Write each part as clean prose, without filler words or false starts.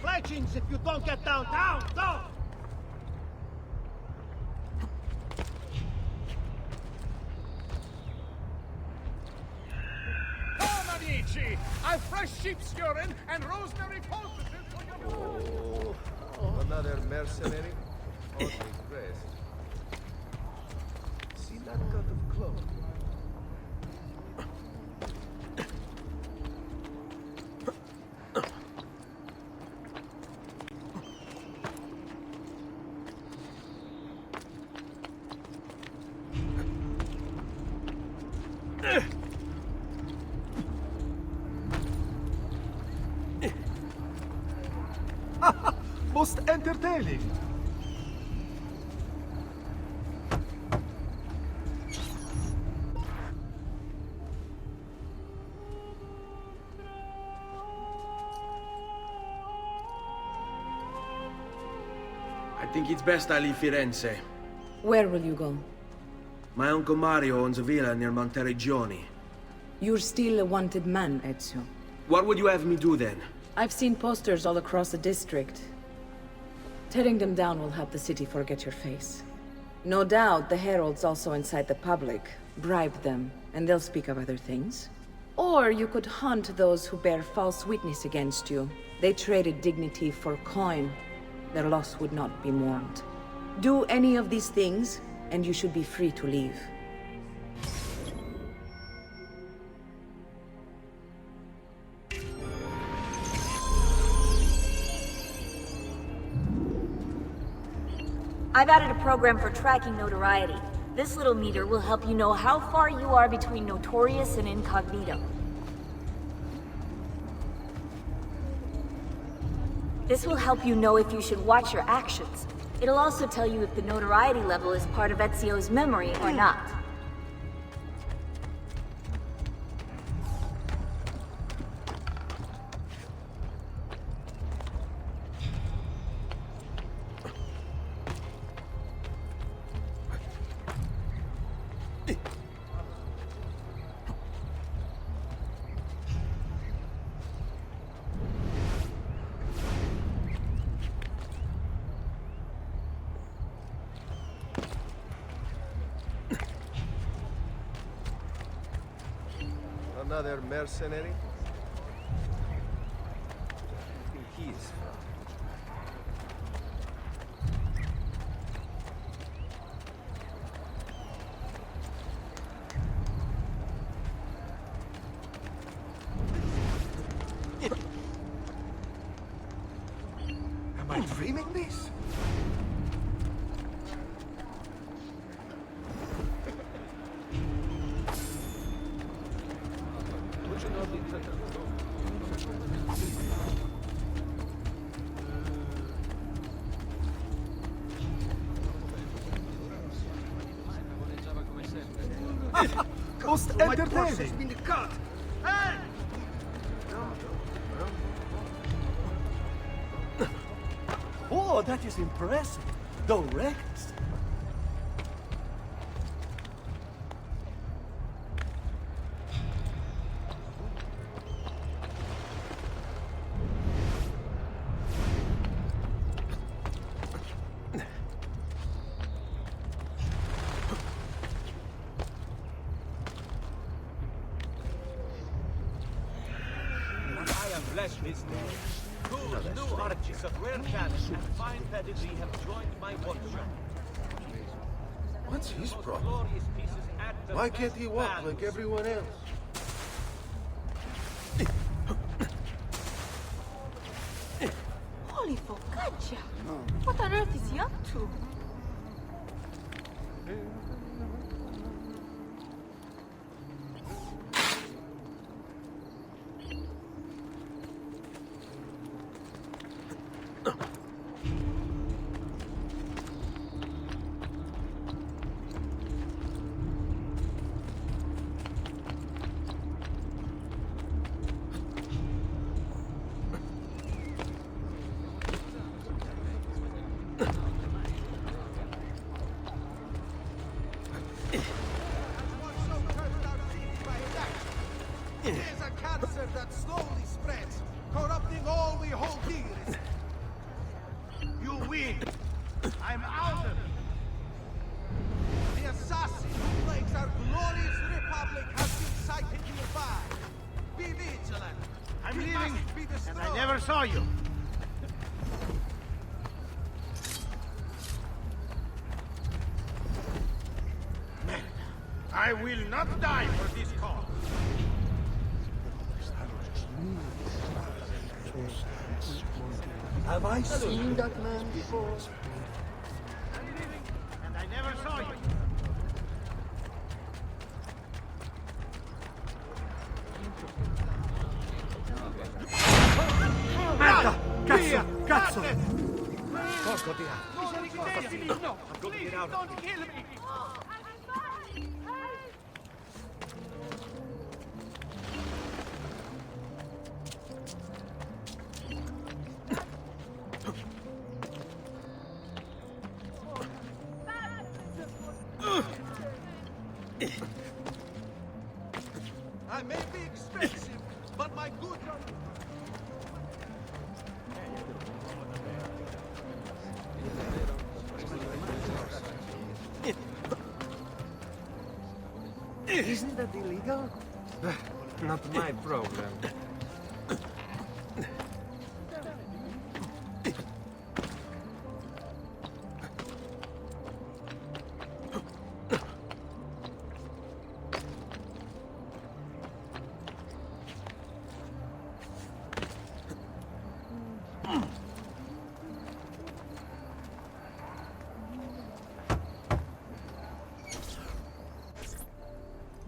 fletchings if you don't get downtown, don't! Come, amici! I've fresh sheep's urine and rosemary poultices for your... Oh, another mercenary? Holy Christ. See that cut of cloth? Most entertaining. I think it's best I leave Firenze. Where will you go? My uncle Mario owns a villa near Monteregioni. You're still a wanted man, Ezio. What would you have me do then? I've seen posters all across the district. Tearing them down will help the city forget your face. No doubt the heralds also incite the public, bribe them, and they'll speak of other things. Or you could hunt those who bear false witness against you. They traded dignity for coin. Their loss would not be mourned. Do any of these things, and you should be free to leave. I've added a program for tracking notoriety. This little meter will help you know how far you are between notorious and incognito. This will help you know if you should watch your actions. It'll also tell you if the notoriety level is part of Ezio's memory or not. Another mercenary? I think he is from. Am I dreaming this? Most entertaining. Been cut. Hey! Oh, that is impressive. Direct. Those new arches of rare talent and fine pedigree have joined my workshop. What's his problem? Why can't he walk like everyone else? Holy focaccia! What on earth is he up to? public has been sighted nearby. Be vigilant. I'm It leaving, must be and destroyed. I never saw you. I will not die for this cause. Have I seen that man before? And I never saw you. Merda! Cazzo! Cazzo! Porco diavolo. No, please don't kill me. I may be expensive, but my goods are... Isn't that illegal? Not my problem.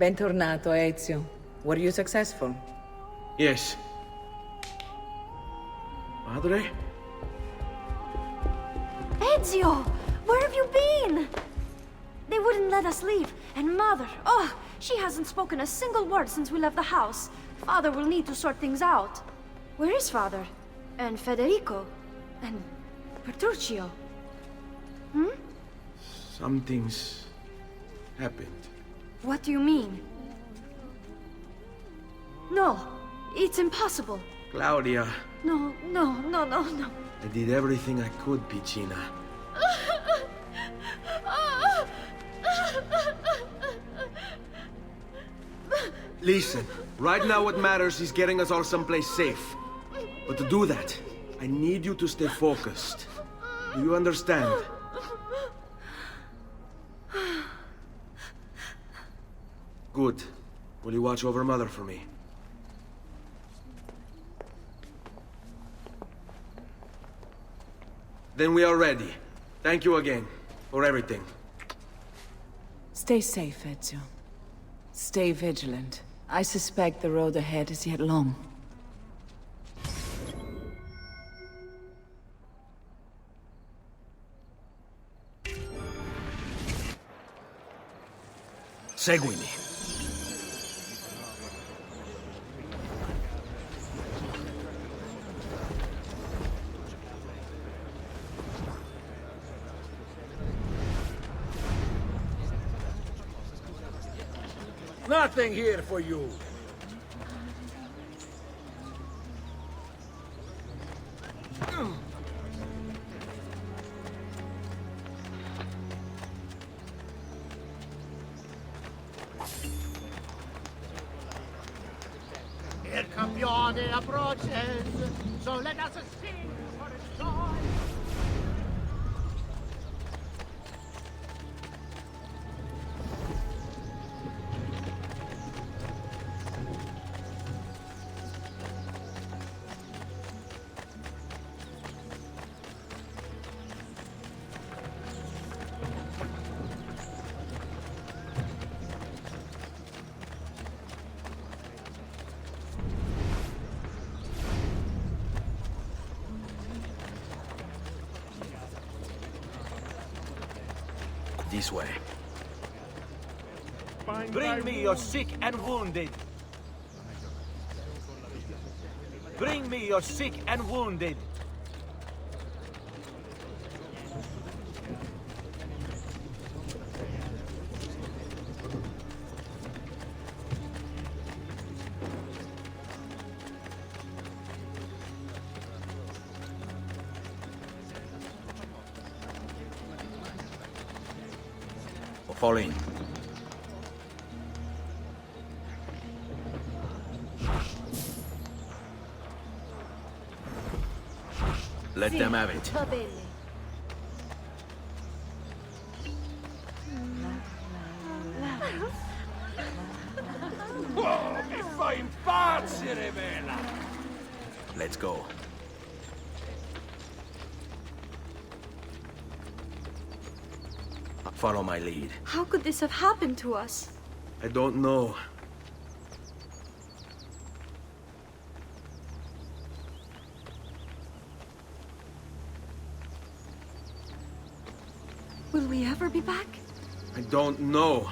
Bentornato, Ezio. Were you successful? Yes. Madre? Ezio! Where have you been? They wouldn't let us leave. And Mother, oh, she hasn't spoken a single word since we left the house. Father will need to sort things out. Where is Father? And Federico? And Petruccio? Something's happened. What do you mean? No, it's impossible. Claudia, No. I did everything I could, Piccina. Listen, right now what matters is getting us all someplace safe. But to do that, I need you to stay focused. Do you understand? Good. Will you watch over Mother for me? Then we are ready. Thank you again for everything. Stay safe, Ezio. Stay vigilant. I suspect the road ahead is yet long. Seguimi. Nothing here for you. El campione approaches, so let us sing for its joy. This way. Bring me your sick and wounded. Bring me your sick and wounded. Fall in. Let them have it. Va bene. Oh, mi fa impazzire, Bella! Let's go. Follow my lead. How could this have happened to us? I don't know. Will we ever be back? I don't know.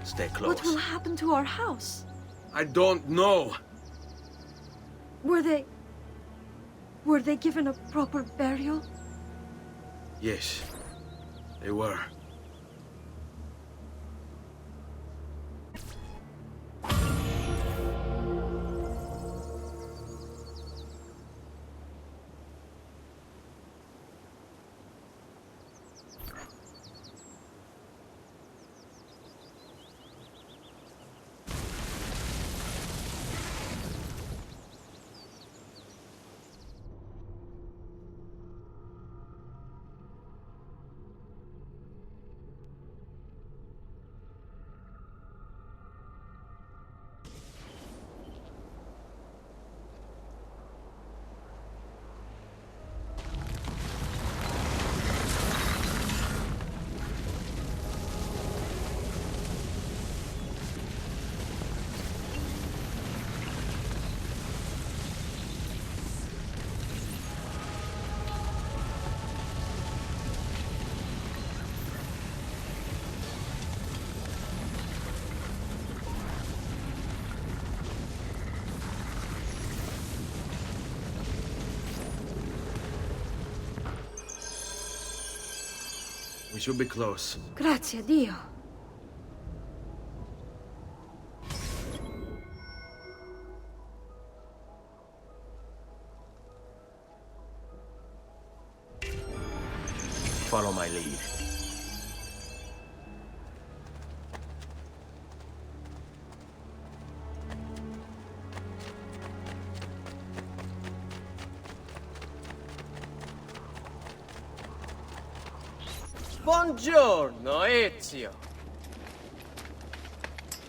Stay close. What will happen to our house? I don't know. Were they given a proper burial? Yes, they were. We should be close. Grazie a Dio. Follow my lead. Buongiorno, Ezio.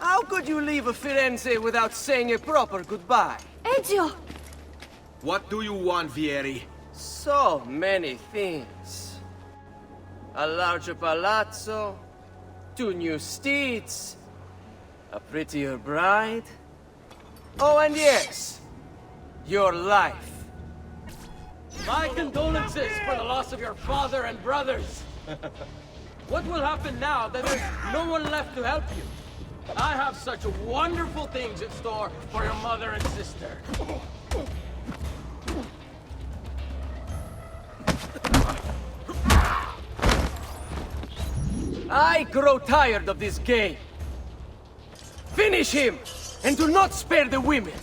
How could you leave Firenze without saying a proper goodbye? Ezio! What do you want, Vieri? So many things. A larger palazzo, 2 new steeds, a prettier bride. Oh, and yes, your life. My condolences for the loss of your father and brothers. What will happen now that there's no one left to help you? I have such wonderful things in store for your mother and sister. I grow tired of this game. Finish him, and do not spare the women.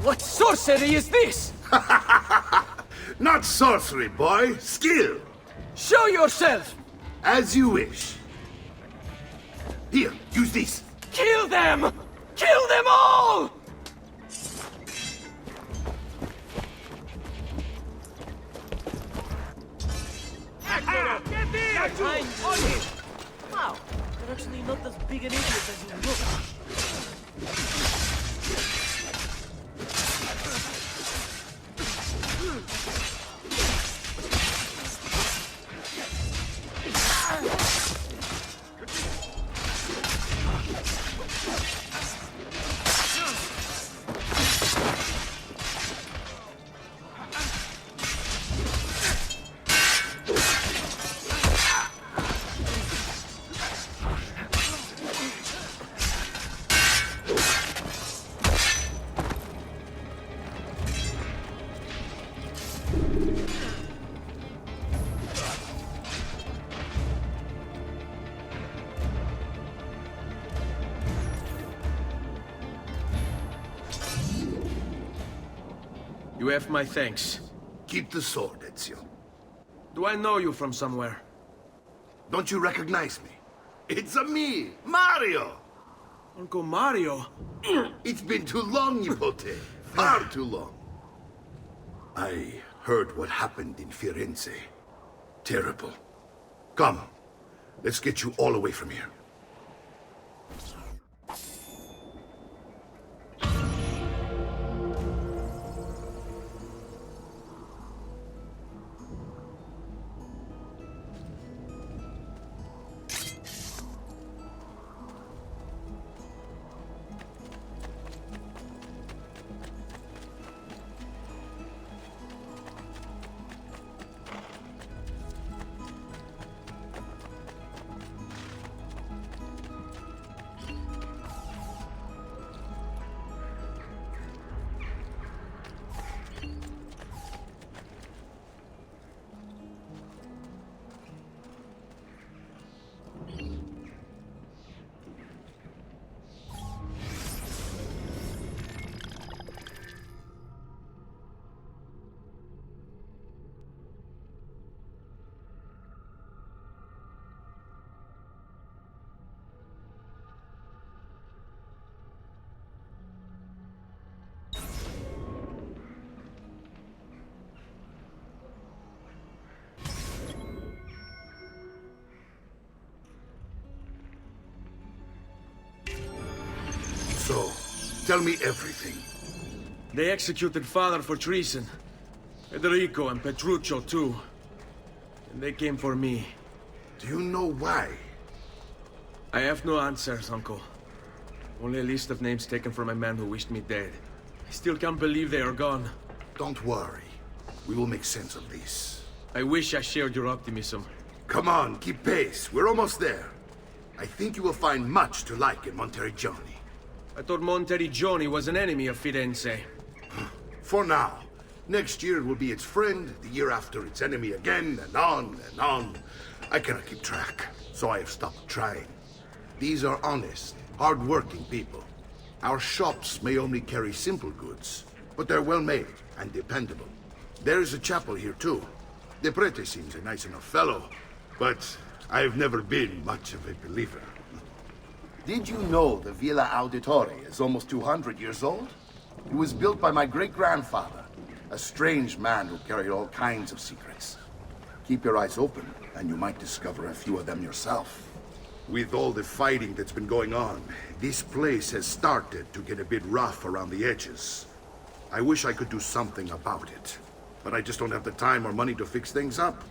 What sorcery is this? Not sorcery, boy. Skill. Show yourself! As you wish. Here, use this. Kill them! Kill them all! Wow, you're actually not as big an idiot as you look. You have my thanks. Keep the sword, Ezio. Do I know you from somewhere? Don't you recognize me? It's me, Mario! Uncle Mario? It's been too long, Nipote. Far too long. I heard what happened in Firenze. Terrible. Come, let's get you all away from here. So, tell me everything. They executed father for treason. Federico and Petruccio too. And they came for me. Do you know why? I have no answers, Uncle. Only a list of names taken from a man who wished me dead. I still can't believe they are gone. Don't worry. We will make sense of this. I wish I shared your optimism. Come on, keep pace. We're almost there. I think you will find much to like in Monteriggioni. I thought Monteriggioni was an enemy of Firenze. For now. Next year it will be its friend, the year after its enemy again, and on and on. I cannot keep track, so I have stopped trying. These are honest, hard-working people. Our shops may only carry simple goods, but they're well-made and dependable. There is a chapel here, too. The prete seems a nice enough fellow, but I've never been much of a believer. Did you know the Villa Autitore is almost 200 years old? It was built by my great-grandfather, a strange man who carried all kinds of secrets. Keep your eyes open, and you might discover a few of them yourself. With all the fighting that's been going on, this place has started to get a bit rough around the edges. I wish I could do something about it, but I just don't have the time or money to fix things up.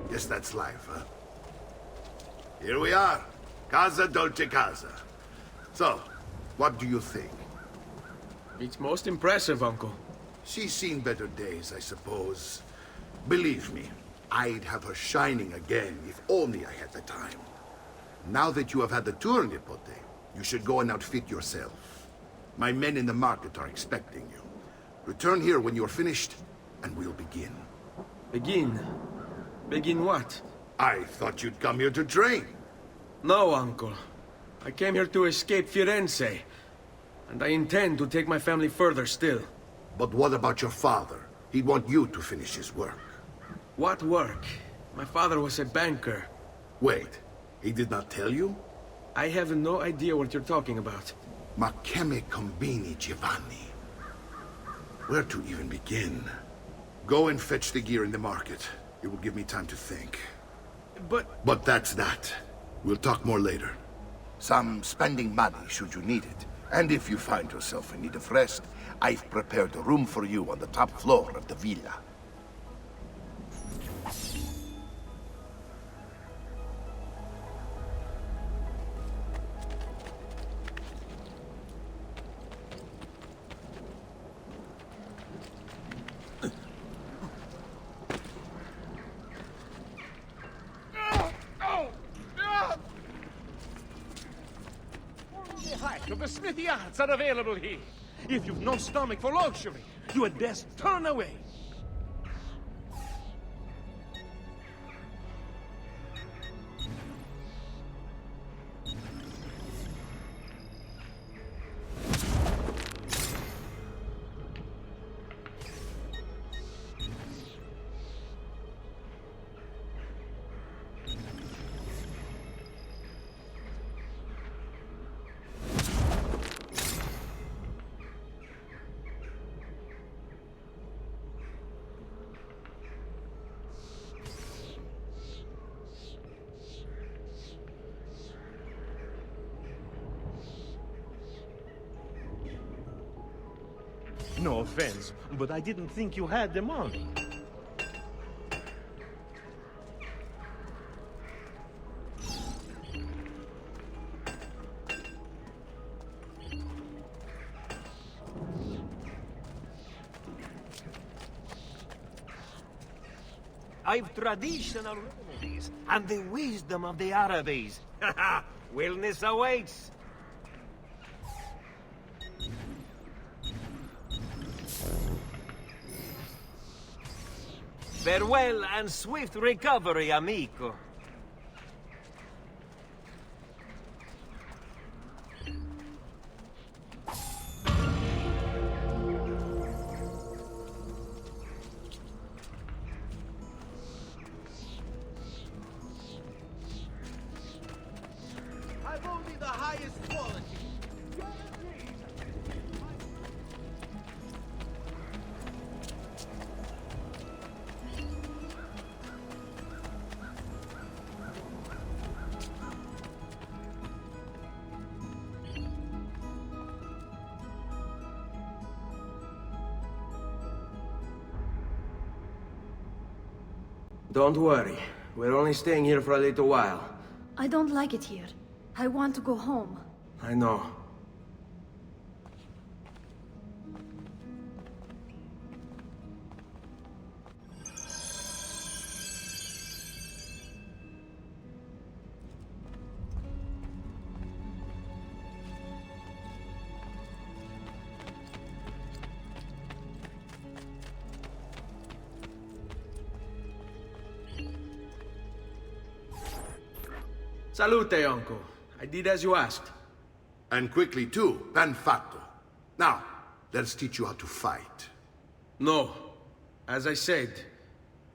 Guess that's life, huh? Here we are. Casa Dolce Casa. So, what do you think? It's most impressive, Uncle. She's seen better days, I suppose. Believe me, I'd have her shining again if only I had the time. Now that you have had the tour, Nipote, you should go and outfit yourself. My men in the market are expecting you. Return here when you're finished, and we'll begin. Begin? Begin what? I thought you'd come here to train. No, Uncle. I came here to escape Firenze. And I intend to take my family further still. But what about your father? He'd want you to finish his work. What work? My father was a banker. Wait, he did not tell you? I have no idea what you're talking about. Ma che me combini, Giovani? Where to even begin? Go and fetch the gear in the market. It will give me time to think. But that's that. We'll talk more later. Some spending money should you need it. And if you find yourself in need of rest, I've prepared a room for you on the top floor of the villa. the smithy arts are available here. If you've no stomach for luxury, you had best turn away. No offense, but I didn't think you had the money. I've traditional remedies and the wisdom of the Arabes. Wellness awaits. Farewell and swift recovery, amico. I've only the highest quality. Don't worry. We're only staying here for a little while. I don't like it here. I want to go home. I know. Salute, uncle. I did as you asked. And quickly too, ben fatto. Now, let's teach you how to fight. No. As I said,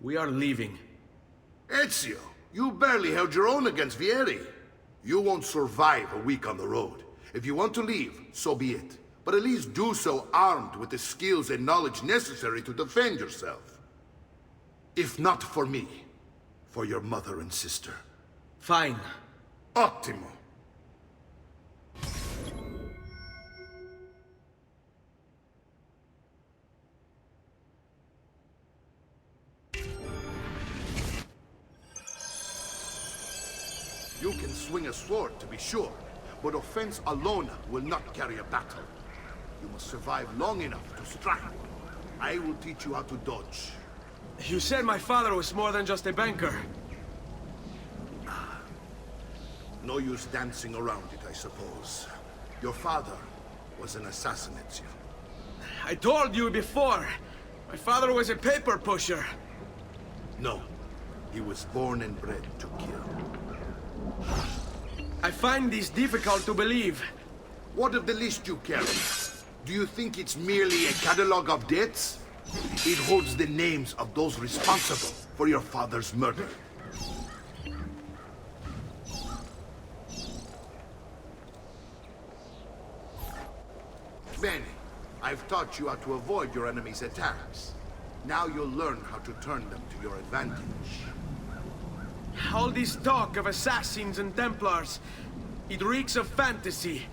we are leaving. Ezio, you barely held your own against Vieri. You won't survive a week on the road. If you want to leave, so be it. But at least do so armed with the skills and knowledge necessary to defend yourself. If not for me, for your mother and sister. Fine. Ottimo. You can swing a sword, to be sure, but offense alone will not carry a battle. You must survive long enough to strike. I will teach you how to dodge. You said my father was more than just a banker. No use dancing around it, I suppose. Your father was an assassin, Ezio. I told you before. My father was a paper pusher. No. He was born and bred to kill. I find this difficult to believe. What of the list you carry? Do you think it's merely a catalog of debts? It holds the names of those responsible for your father's murder. Bene, I've taught you how to avoid your enemy's attacks. Now you'll learn how to turn them to your advantage. All this talk of assassins and Templars, it reeks of fantasy.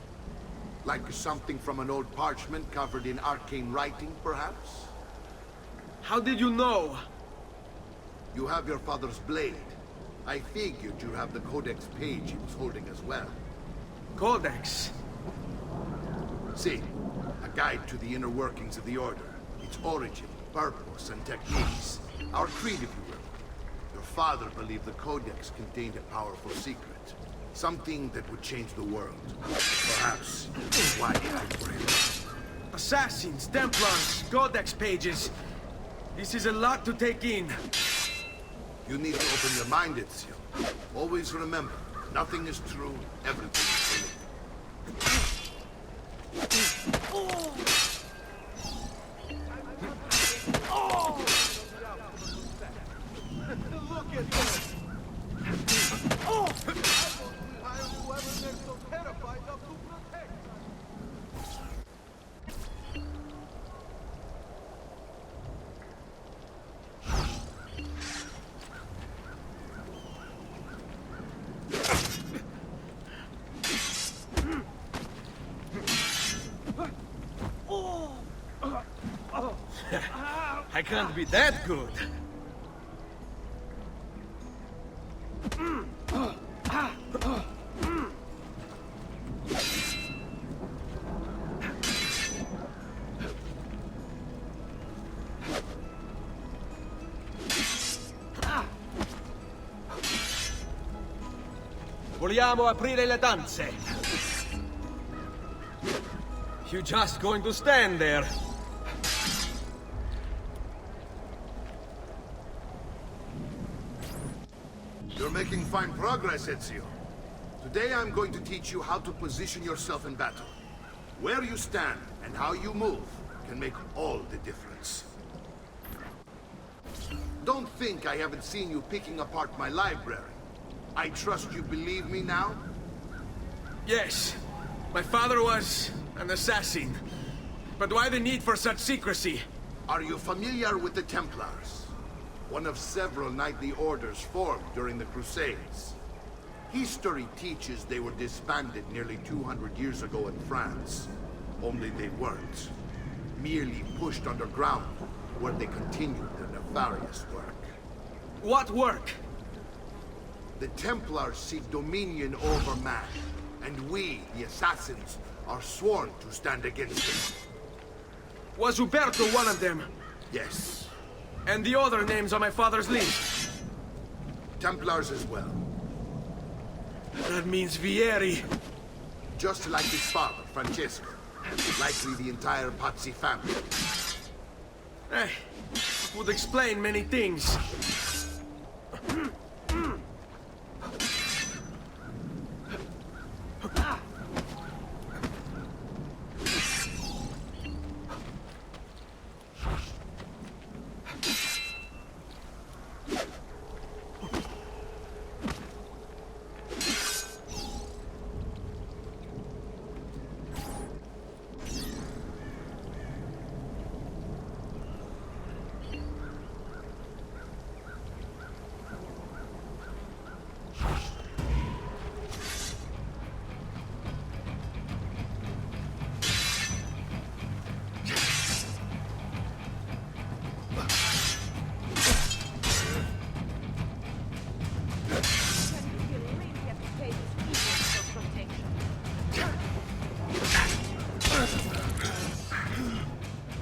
Like something from an old parchment covered in arcane writing, perhaps? How did you know? You have your father's blade. I figured you have the Codex page he was holding as well. Codex? See, a guide to the inner workings of the Order. Its origin, purpose, and techniques. Our creed, if you will. Your father believed the Codex contained a powerful secret. Something that would change the world. Perhaps why I pray. Assassins, Templars, Codex pages. This is a lot to take in. You need to open your mind, Ezio. Always remember, nothing is true, everything is true. Look at this! Whoever they're so terrified of to protect. I can't be that good. Vogliamo aprire le danze. You just going to stand there? You're making fine progress, Ezio. Today I'm going to teach you how to position yourself in battle. Where you stand and how you move can make all the difference. Don't think I haven't seen you picking apart my library. I trust you believe me now? Yes. My father was an assassin. But why the need for such secrecy? Are you familiar with the Templars? One of several knightly orders formed during the Crusades. History teaches they were disbanded nearly 200 years ago in France. Only they weren't. Merely pushed underground, where they continued their nefarious work. What work? The Templars seek dominion over man, and we, the assassins, are sworn to stand against them. Was Uberto one of them? Yes. And the other names on my father's list? Templars as well. That means Vieri. Just like his father, Francesco. Likely the entire Pazzi family. Would explain many things.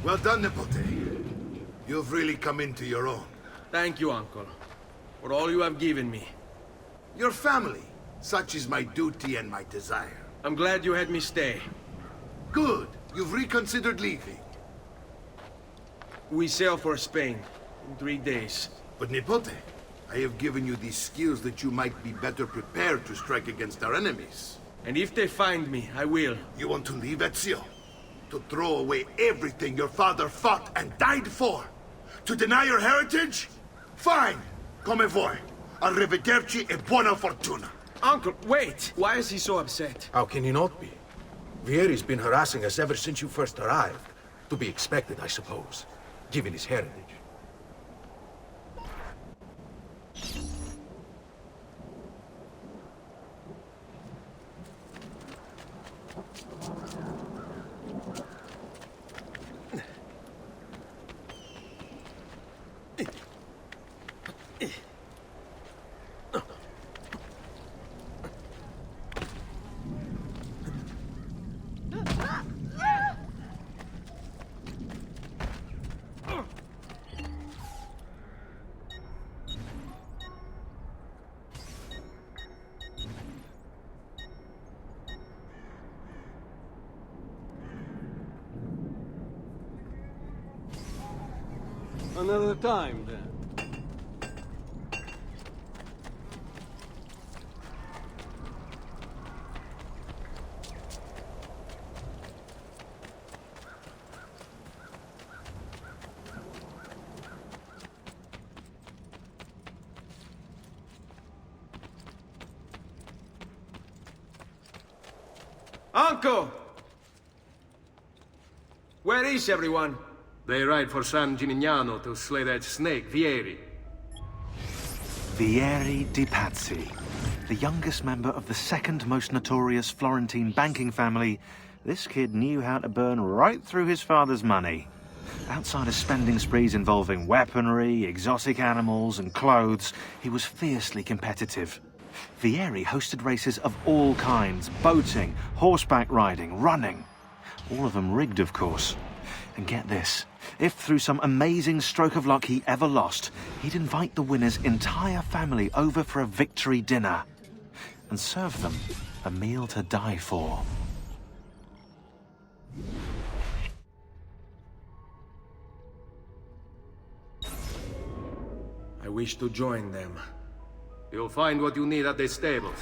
Well done, Nipote. You've really come into your own. Thank you, Uncle, for all you have given me. Your family. Such is my duty and my desire. I'm glad you had me stay. Good. You've reconsidered leaving. We sail for Spain in 3 days. But Nipote, I have given you these skills that you might be better prepared to strike against our enemies. And if they find me, I will. You want to leave, Ezio? To throw away everything your father fought and died for? To deny your heritage? Fine! Come vuoi. Arrivederci e buona fortuna. Uncle, wait! Why is he so upset? How can he not be? Vieri's been harassing us ever since you first arrived. To be expected, I suppose, given his heritage. Another time, then. Uncle! Where is everyone? They ride for San Gimignano to slay that snake, Vieri. Vieri de Pazzi, the youngest member of the second most notorious Florentine banking family. This kid knew how to burn right through his father's money. Outside of spending sprees involving weaponry, exotic animals, and clothes, he was fiercely competitive. Vieri hosted races of all kinds, boating, horseback riding, running. All of them rigged, of course. And get this, if through some amazing stroke of luck he ever lost, he'd invite the winner's entire family over for a victory dinner and serve them a meal to die for. I wish to join them. You'll find what you need at the stables.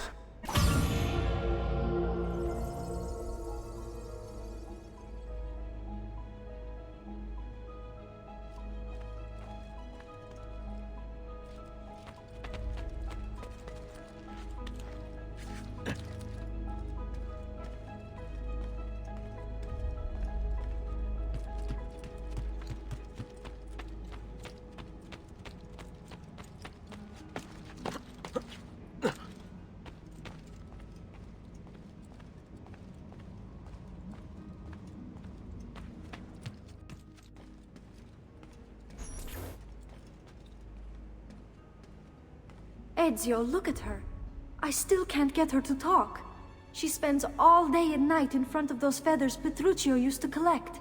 Ezio, look at her. I still can't get her to talk. She spends all day and night in front of those feathers Petruchio used to collect.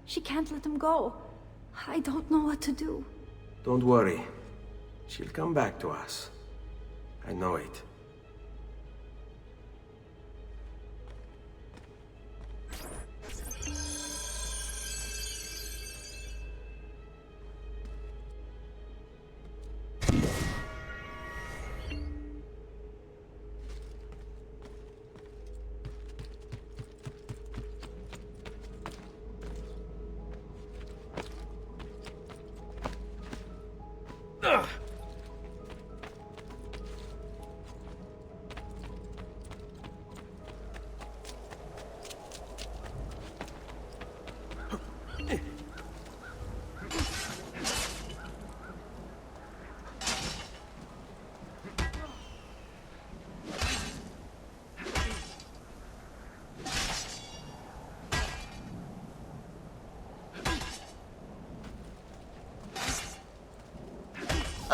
She can't let them go. I don't know what to do. Don't worry. She'll come back to us. I know it.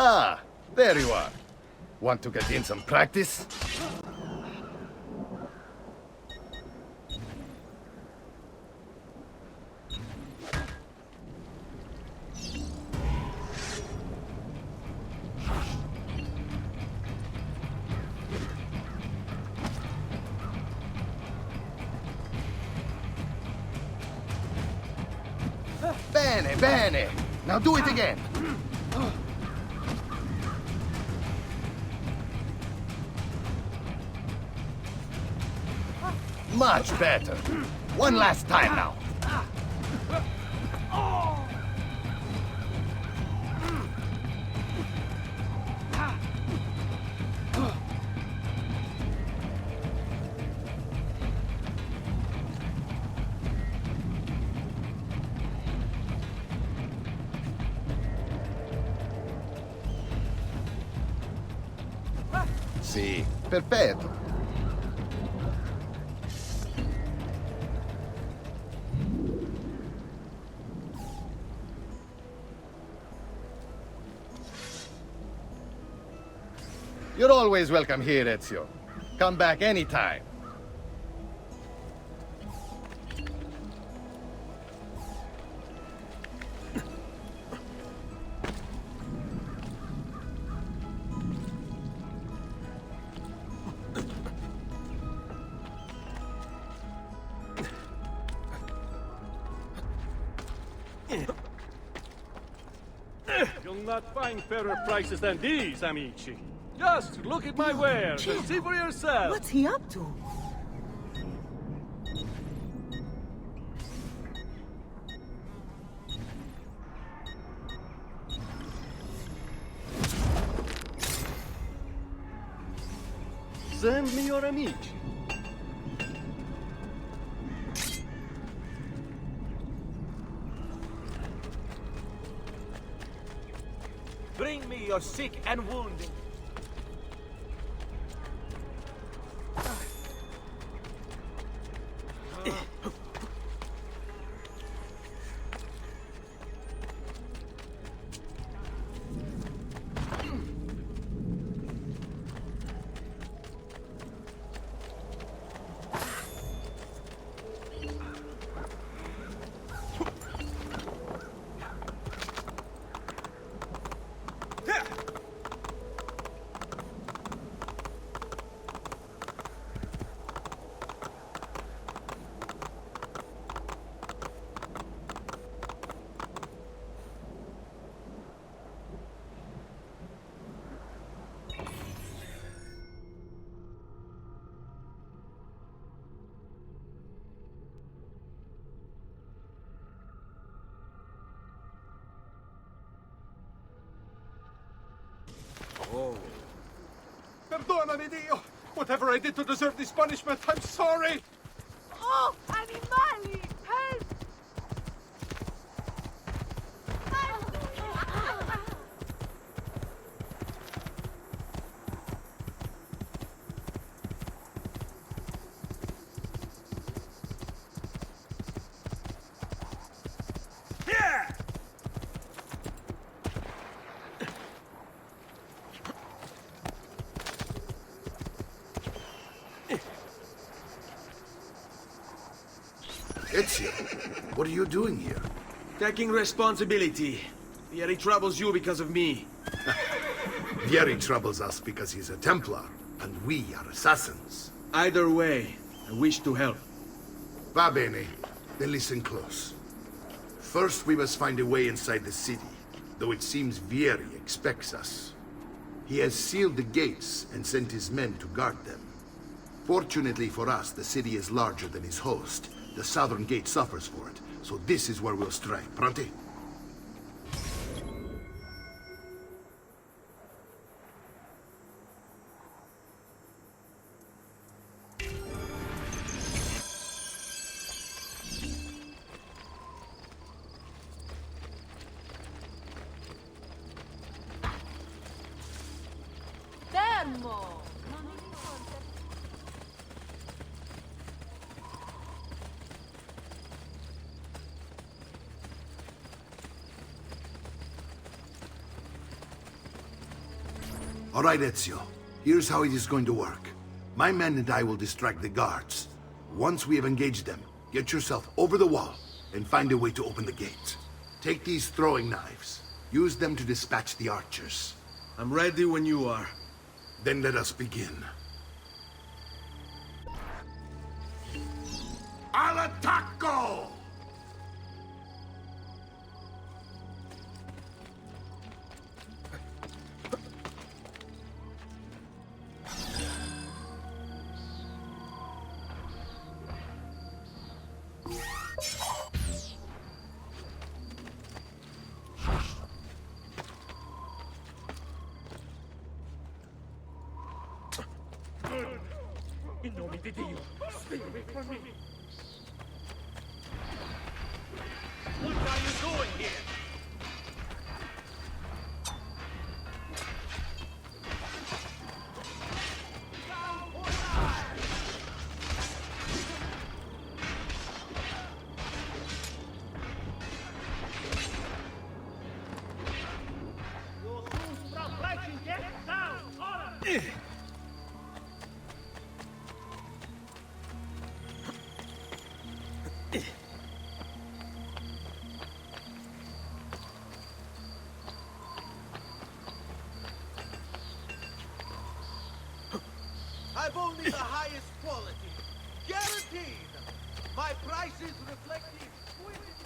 Ah, there you are. Want to get in some practice? Bene, bene. Now do it again. Much better. One last time now. Sì, perfetto. You're always welcome here, Ezio. Come back anytime. You'll not find fairer prices than these, amici. Just look at my wares and see for yourself. What's he up to? Send me your amici. Bring me your sick and wounded. Perdonami, Dio! Whatever I did to deserve this punishment, I'm sorry! Oh, animali! Help! Ezio, what are you doing here? Taking responsibility. Vieri troubles you because of me. Vieri troubles us because he's a Templar, and we are assassins. Either way, I wish to help. Va bene. Then listen close. First, we must find a way inside the city, though it seems Vieri expects us. He has sealed the gates and sent his men to guard them. Fortunately for us, the city is larger than his host. The southern gate suffers for it, so this is where we'll strike. Pronti? Fermo! All right, Ezio. Here's how it is going to work. My men and I will distract the guards. Once we have engaged them, get yourself over the wall and find a way to open the gate. Take these throwing knives. Use them to dispatch the archers. I'm ready when you are. Then let us begin. Al attacco! In nome di Dio, stay away from me! What are you doing here? I've only the highest quality. Guaranteed. My prices reflect the exquisite...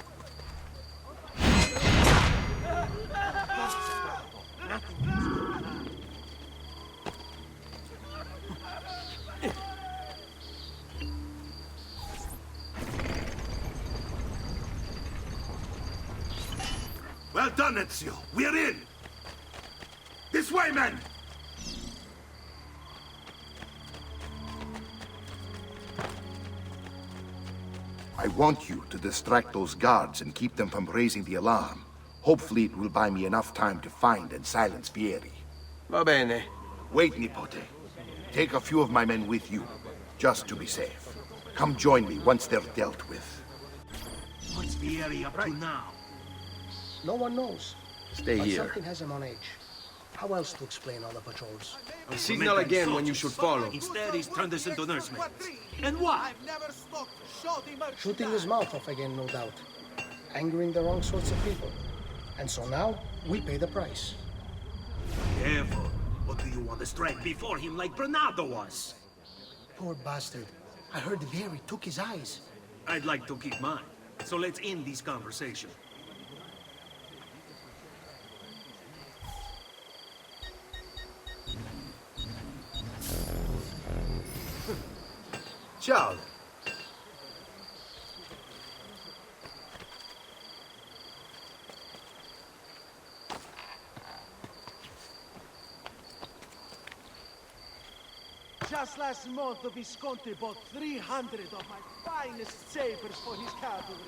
Well done, Ezio. We're in. This way, men! I want you to distract those guards and keep them from raising the alarm. Hopefully it will buy me enough time to find and silence Vieri. Va bene. Wait, Nipote. Take a few of my men with you, just to be safe. Come join me once they're dealt with. What's Vieri up to now? No one knows. Stay But here. something has him on edge. How else to explain all the patrols? A signal again when you should follow. Instead, he's turned us into nursemen. And why? Shooting his mouth off again, no doubt. Angering the wrong sorts of people. And so now, we pay the price. Careful. What do you want to strike before him like Bernardo was? Poor bastard. I heard Vieri took his eyes. I'd like to keep mine. So let's end this conversation. Ciao. Just last month, the Visconti bought 300 of my finest sabers for his cavalry.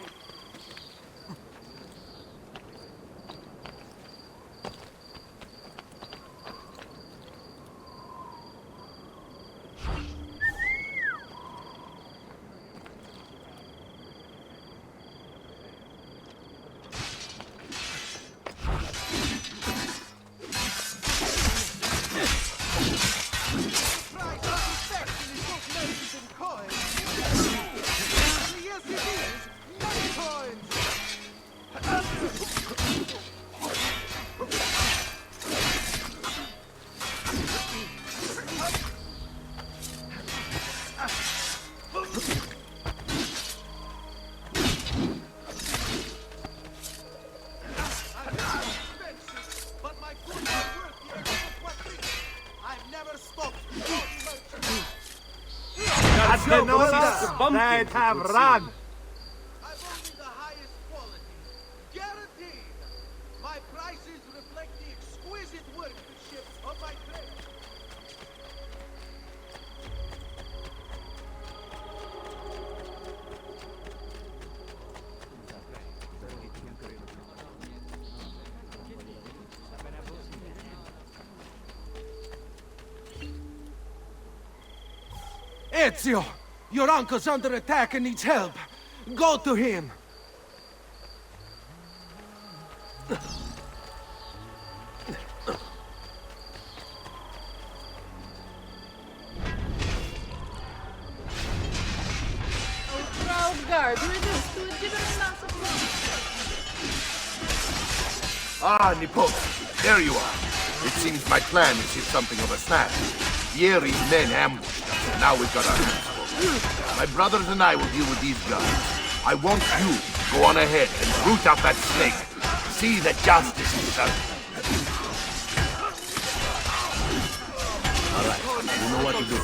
Let have run! I've only the highest quality. Guaranteed. My prices reflect the exquisite workmanship of my trade. Ezio! Your uncle's under attack and needs help. Go to him. Proud guard, reduced to a given mass of Ah, Nipote. There you are. It seems my plan has hit something of a snap. Vieri's men ambushed us, and now we've got our hands full. My brothers and I will deal with these guys. I want you to go on ahead and root out that snake. See that justice is served. All right, you know what to do.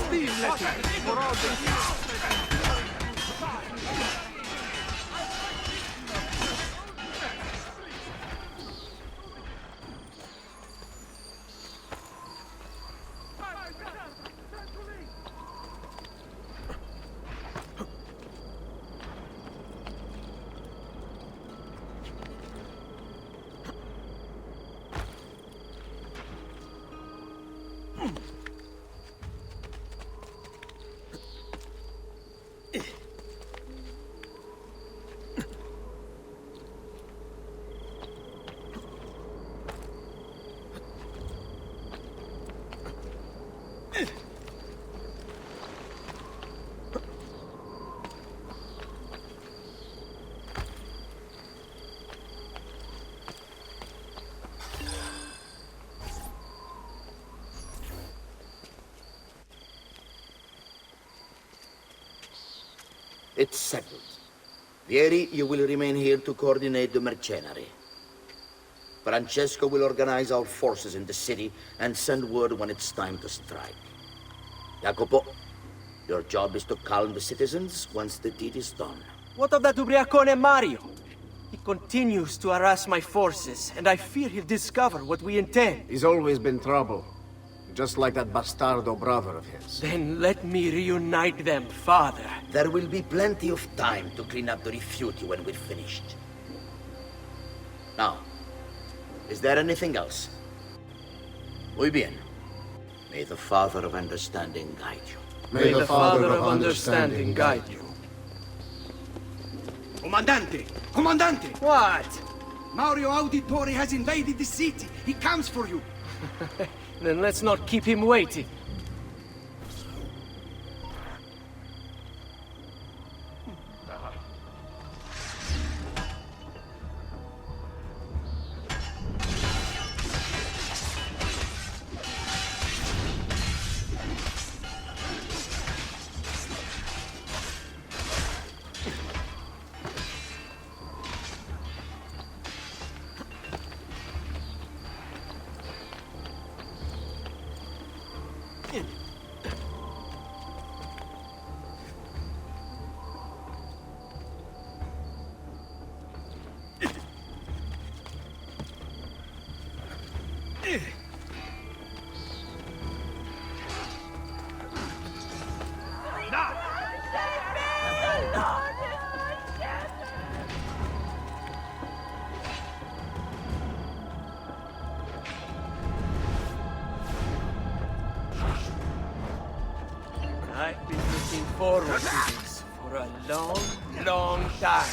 It's settled. Vieri, you will remain here to coordinate the mercenary. Francesco will organize our forces in the city and send word when it's time to strike. Jacopo, your job is to calm the citizens once the deed is done. What of that Ubriacone Mario? He continues to harass my forces, and I fear he'll discover what we intend. He's always been trouble. Just like that bastardo brother of his. Then let me reunite them, Father. There will be plenty of time to clean up the refuge when we're finished. Now, is there anything else? Muy bien. May the Father of Understanding guide you. May the Father of Understanding guide you. Comandante! Comandante! What? Mario Auditore has invaded the city. He comes for you. Then let's not keep him waiting. I've been looking forward to this for a long, long time.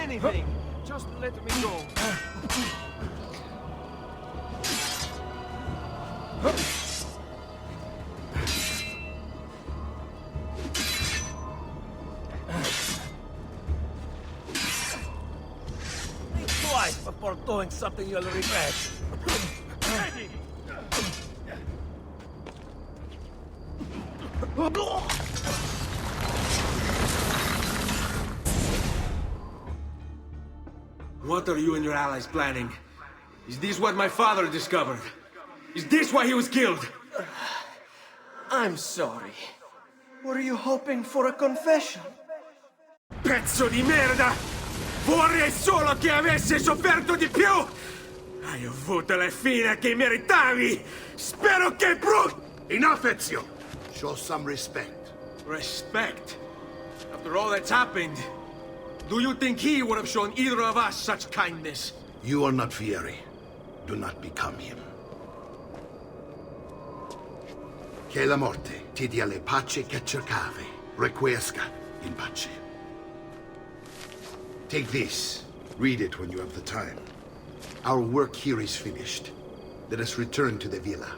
Anything. Just let me go. Think twice before doing something you'll regret. What are you and your allies planning? Is this what my father discovered? Is this why he was killed? I'm sorry. Were you hoping for a confession? Pezzo di merda! Vorrei solo che avessi sofferto di più! Hai avuto la fine che meritavi! Spero che Enough, Ezio! Show some respect. Respect? After all that's happened, do you think he would have shown either of us such kindness? You are not Vieri. Do not become him. Che la morte ti dia le pace che cercavi. Requiesca in pace. Take this. Read it when you have the time. Our work here is finished. Let us return to the villa.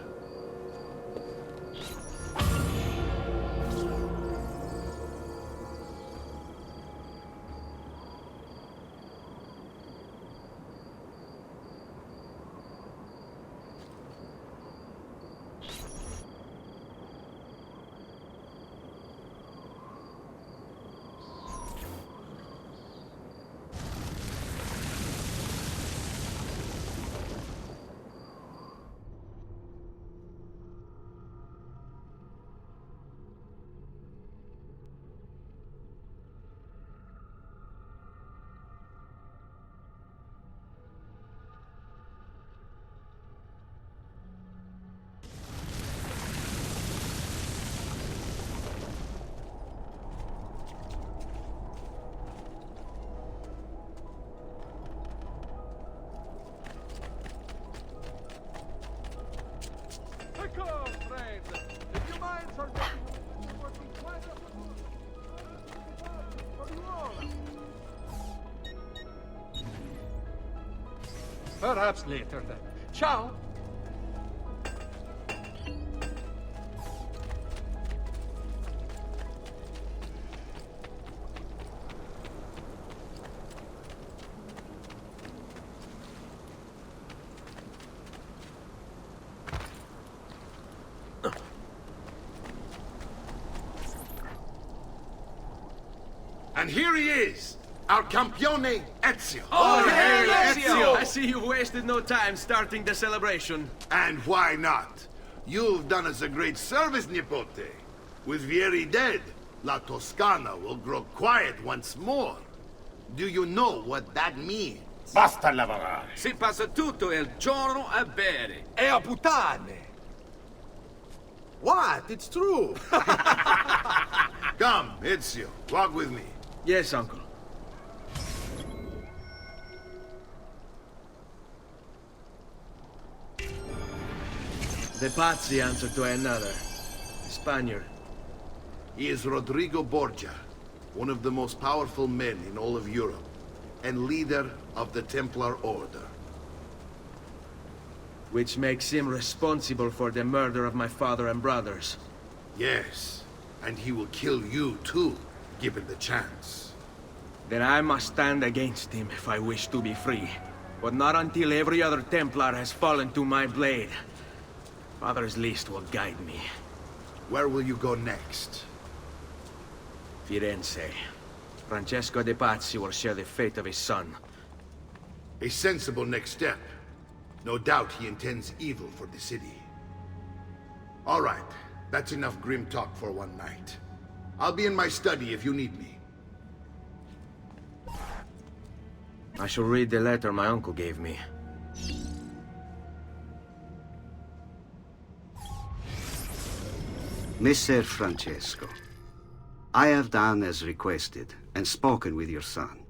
Pick up, friend! If your minds are getting working quite up for you all. Perhaps later then. Ciao! And here he is, our campione Ezio. Oh, hey, Ezio! I see you've wasted no time starting the celebration. And why not? You've done us a great service, Nipote. With Vieri dead, La Toscana will grow quiet once more. Do you know what that means? Basta lavorare. Si passa tutto il giorno a bere. E a puttane! What? It's true! Come, Ezio, walk with me. Yes, uncle. Depazzi answered to another. Spaniard. He is Rodrigo Borgia, one of the most powerful men in all of Europe, and leader of the Templar Order. Which makes him responsible for the murder of my father and brothers. Yes, and he will kill you too, given the chance. Then I must stand against him if I wish to be free. But not until every other Templar has fallen to my blade. Father's list will guide me. Where will you go next? Firenze. Francesco Depazzi will share the fate of his son. A sensible next step. No doubt he intends evil for the city. All right, that's enough grim talk for one night. I'll be in my study if you need me. I shall read the letter my uncle gave me. Messer Francesco, I have done as requested and spoken with your son.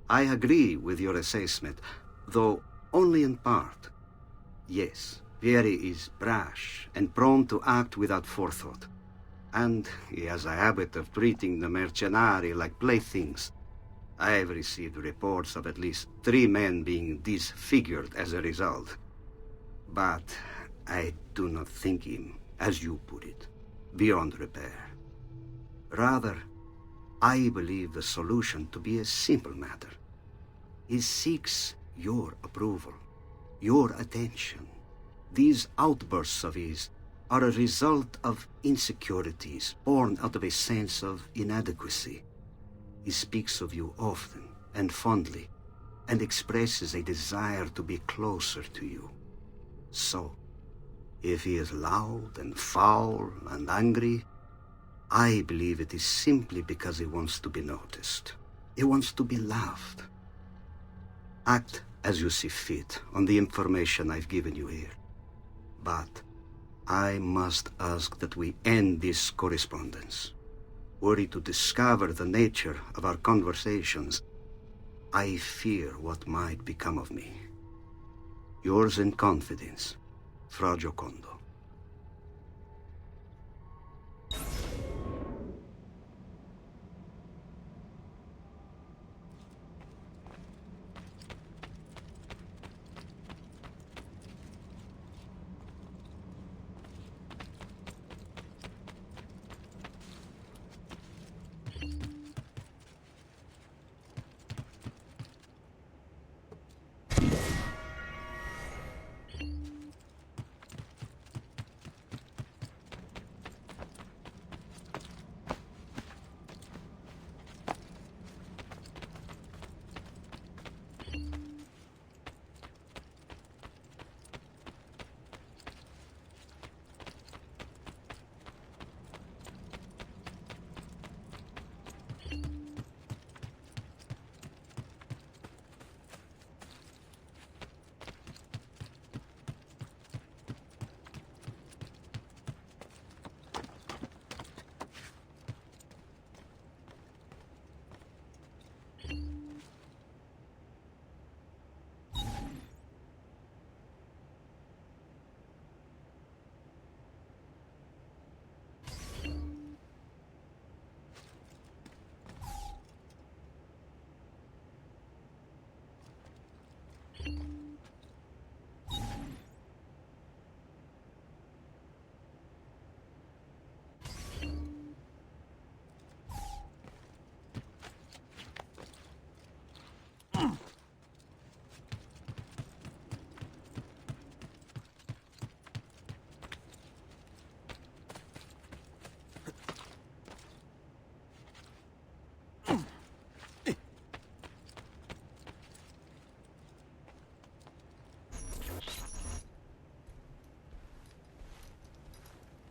I agree with your assessment, though only in part. Yes, Vieri is brash and prone to act without forethought. And he has a habit of treating the mercenari like playthings. I have received reports of at least 3 men being disfigured as a result. But I do not think him, as you put it, beyond repair. Rather, I believe the solution to be a simple matter. He seeks your approval, your attention. These outbursts of his are a result of insecurities born out of a sense of inadequacy. He speaks of you often and fondly, and expresses a desire to be closer to you. So, if he is loud and foul and angry, I believe it is simply because he wants to be noticed. He wants to be loved. Act as you see fit on the information I've given you here. But I must ask that we end this correspondence. Were he to discover the nature of our conversations, I fear what might become of me. Yours in confidence, Fra Giocondo.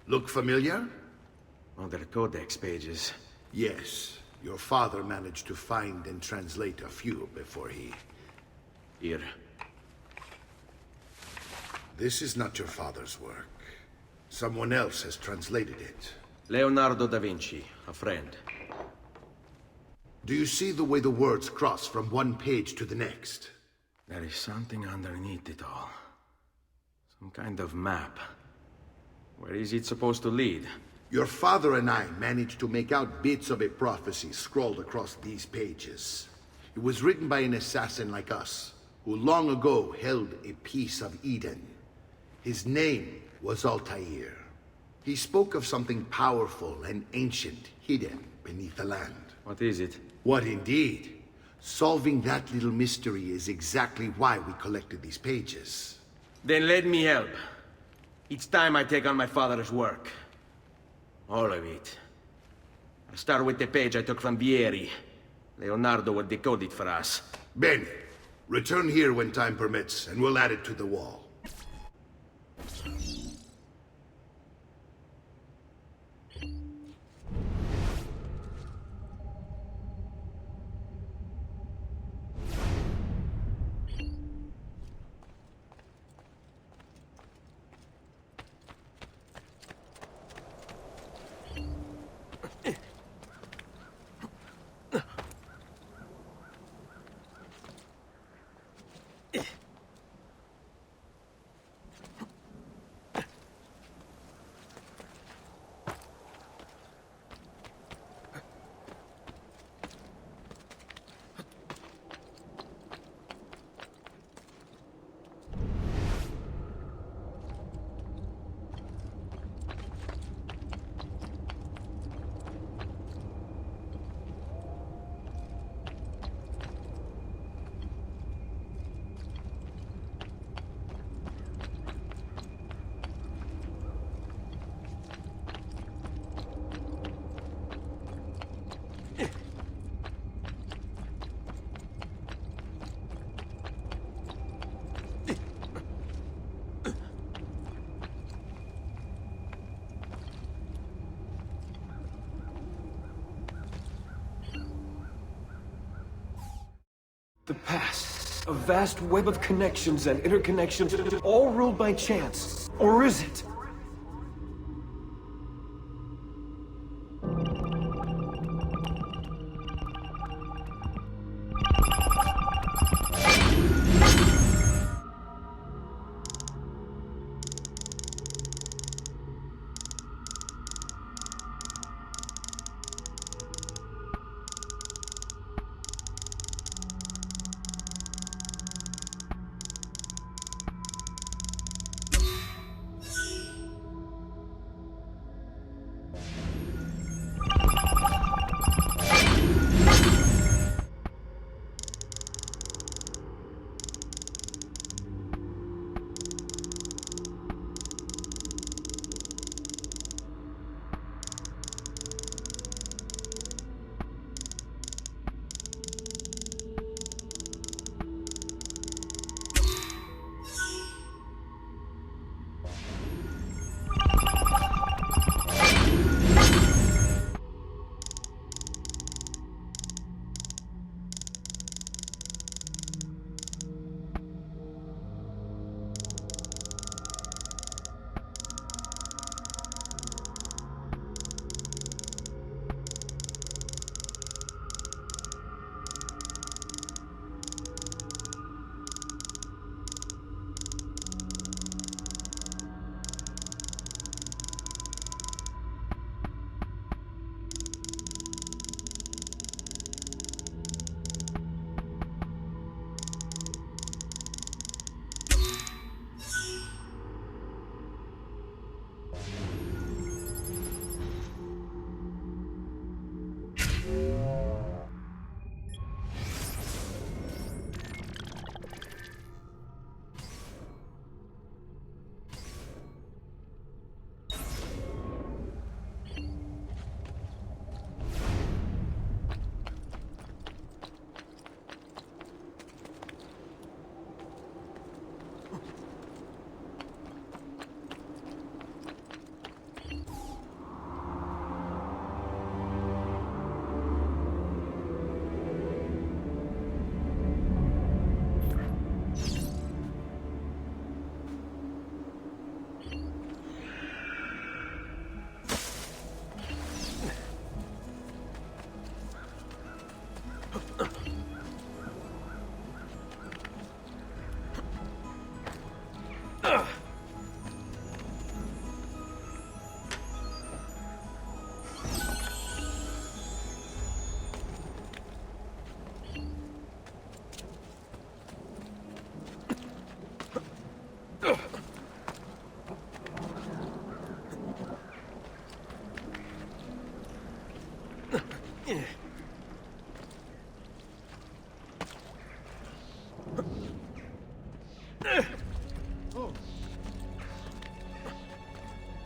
Look familiar? On their Codex pages. Yes. Your father managed to find and translate a few before he... Here. This is not your father's work. Someone else has translated it. Leonardo da Vinci, a friend. Do you see the way the words cross from one page to the next? There is something underneath it all. Some kind of map. Where is it supposed to lead? Your father and I managed to make out bits of a prophecy scrawled across these pages. It was written by an assassin like us, who long ago held a piece of Eden. His name was Altair. He spoke of something powerful and ancient hidden beneath the land. What is it? What indeed? Solving that little mystery is exactly why we collected these pages. Then let me help. It's time I take on my father's work. All of it. I'll start with the page I took from Vieri. Leonardo will decode it for us. Bene. Return here when time permits, and we'll add it to the wall. The past. A vast web of connections and interconnections, all ruled by chance. Or is it? Oh.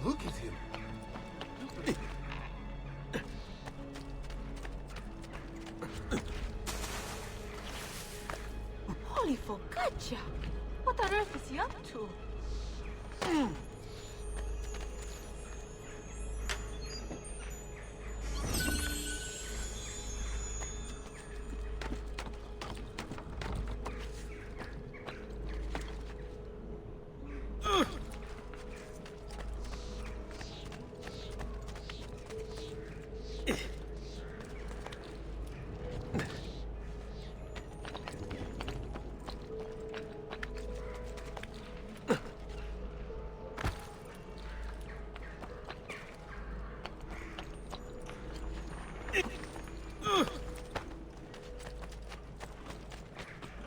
Look at him. Holy focaccia! What on earth is he up to?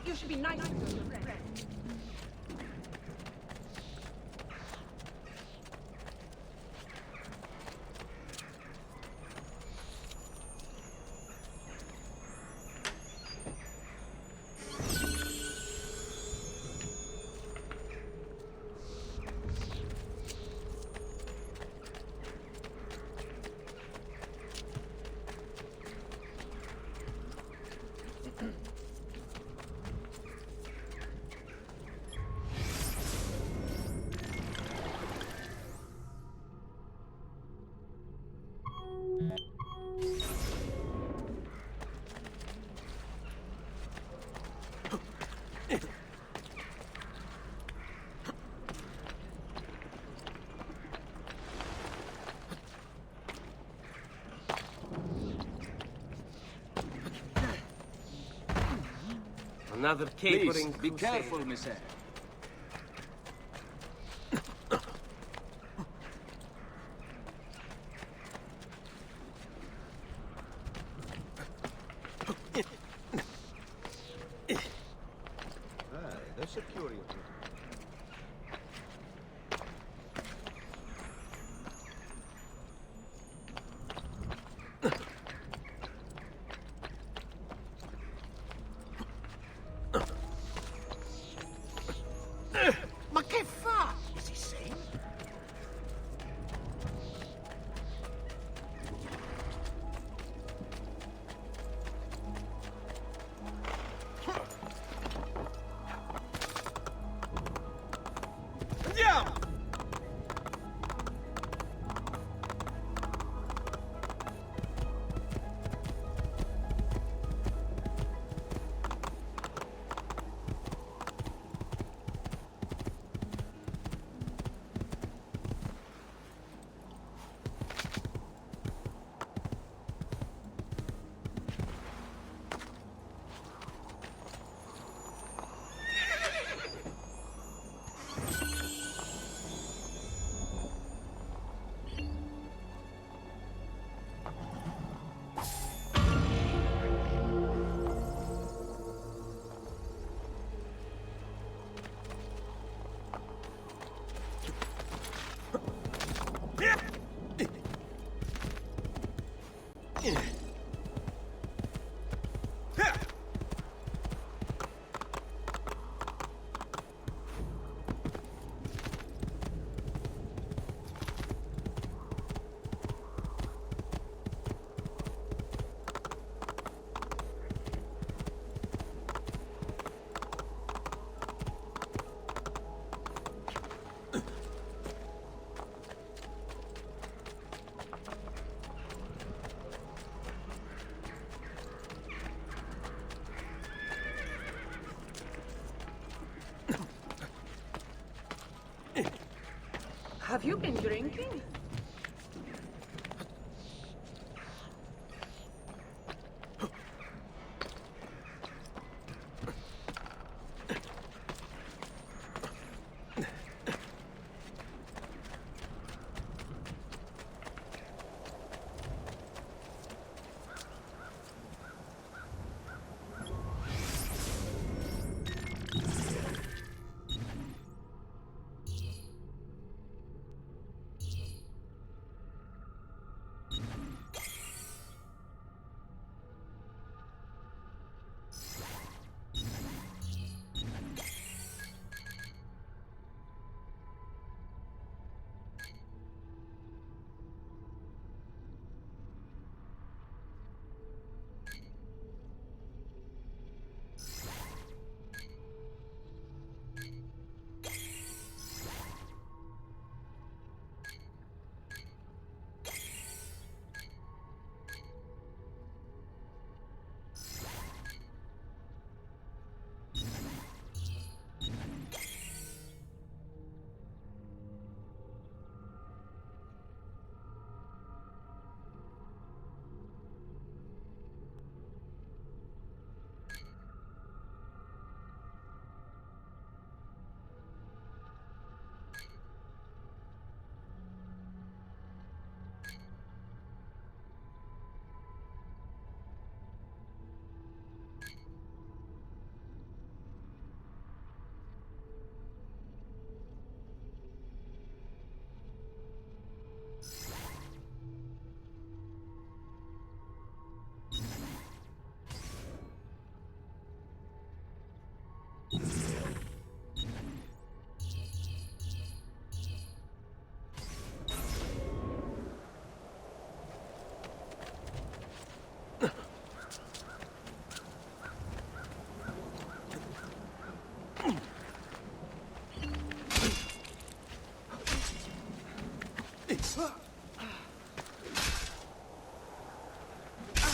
You should be nice to your friend. Another capering Please, be crusade. careful, Monsieur. They're secure. Ma che fa? Is he sane? Andiamo! Have you been drinking?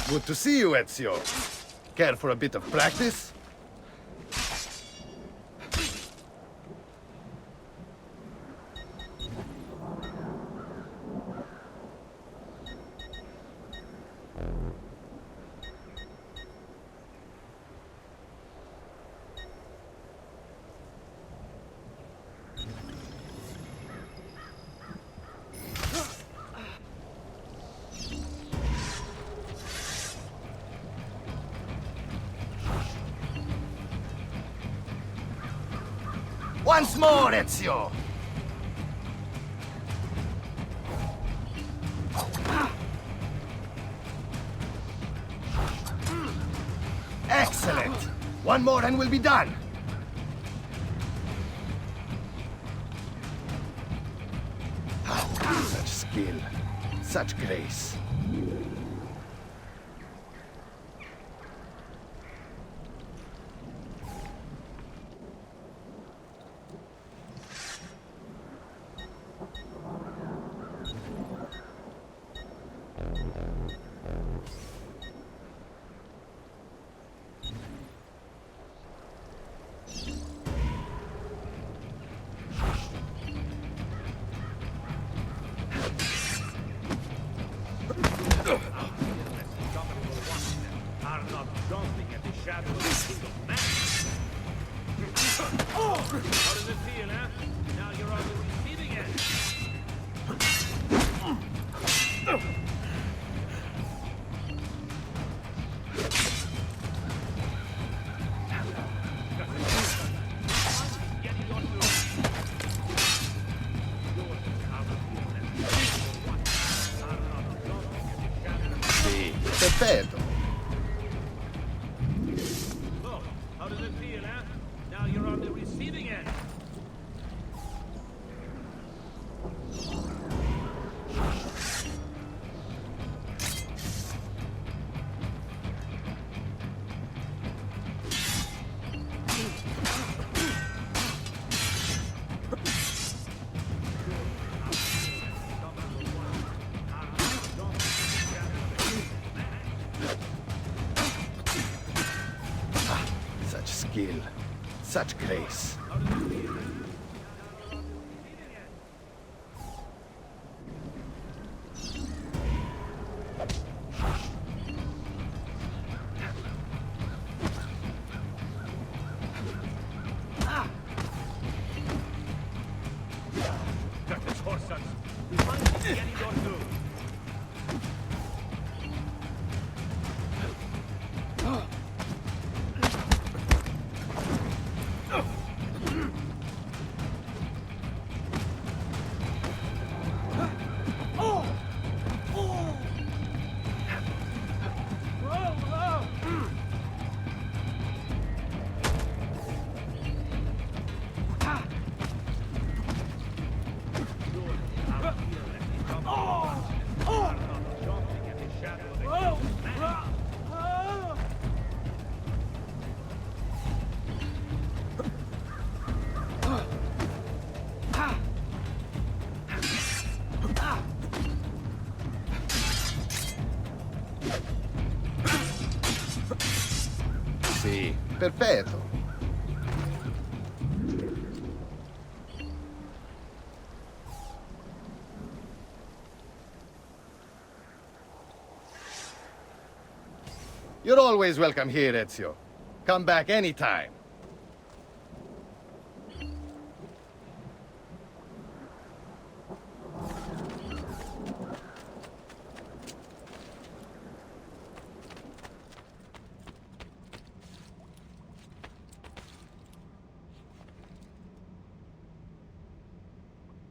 Good to see you, Ezio. Care for a bit of practice? Once more, Ezio! Excellent! One more and we'll be done! Such skill, such grace. Perfetto. Look, how does it feel, eh? Now you're on the receiving end. Skill, such grace. Got this horse, sons. We might be getting your news. Sì, perfetto. You're always welcome here, Ezio. Come back anytime.